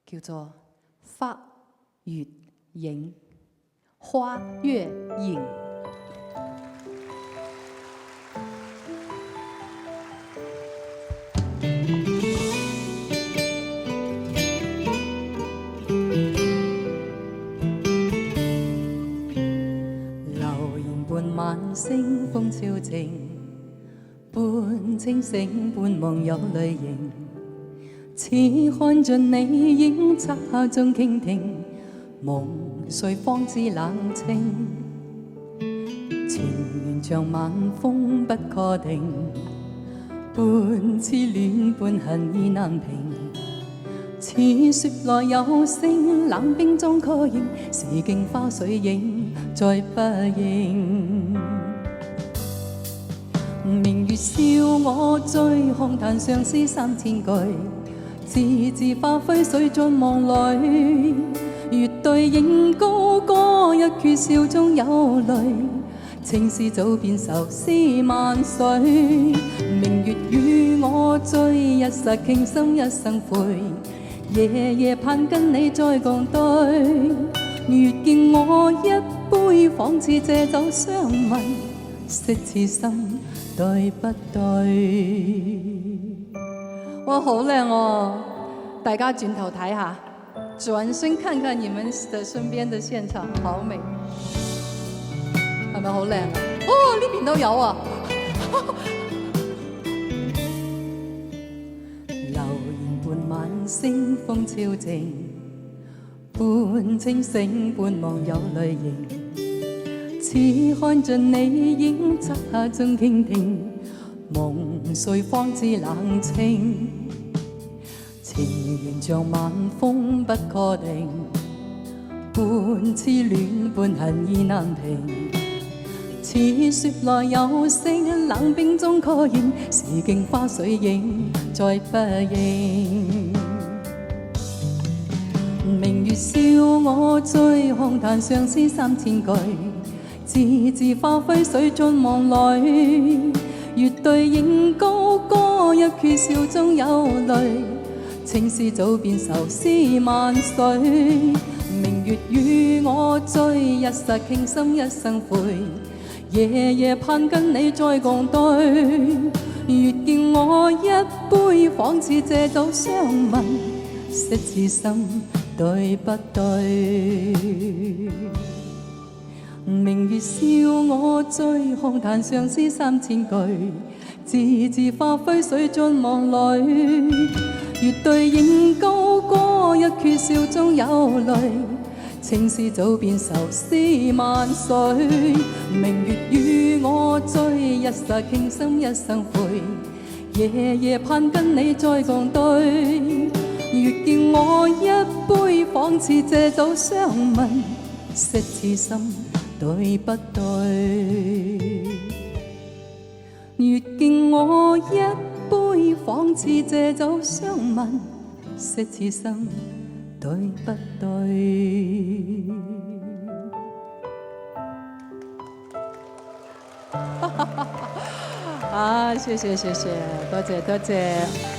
叫做花月影。花月影。流言伴晚星風超靜，半清醒半夢有淚盈，似看盡你影漆黑中傾聽，夢睡方知冷清。前緣像晚風不確定，半痴戀半恨意難平。似雪來有聲，冷冰中確認，是鏡花水影再不應。明月笑我醉，空談相思3000句，字字化灰水盡夢裏。月對影高歌，一闕笑中有淚，情是早變愁思萬歲。明月與我醉，一剎傾心一生悔，夜夜盼跟你再共對。月見我一杯，仿似借酒相問，惜此心對不對？哇，好靚哦！大家轉頭睇下，轉身看看你們的身邊的現場，好美，係咪好靚啊？哦，呢邊都有啊！流言伴晚星風超靜，半清醒半夢有淚盈，似看盡你影漆黑中傾聽，夢睡方知冷清。前緣像晚風不確定，半痴戀半恨意難平。似雪來有聲，冷冰中確認，是鏡花水影再不應。明月笑我醉，空談相思3000句，字字化灰水盡夢裏。月對影高歌，一闕笑中有淚，情是早變愁思萬歲。明月與我醉，一剎傾心一生悔，夜夜盼跟你再共對。月見我一杯，仿似借酒相問，惜此心對不對？明月笑我醉，空談相思3000句，字字化灰水盡夢裏。月對影高歌，一闕笑中有淚，情是早變愁思萬歲。明月與我醉，一剎傾心一生悔，夜夜盼跟你再共對。月見我一杯，仿似借酒相問，惜此心對不對？月見我一杯，仿似借酒相問，惜此心對不對？啊，謝謝謝謝，多謝多謝。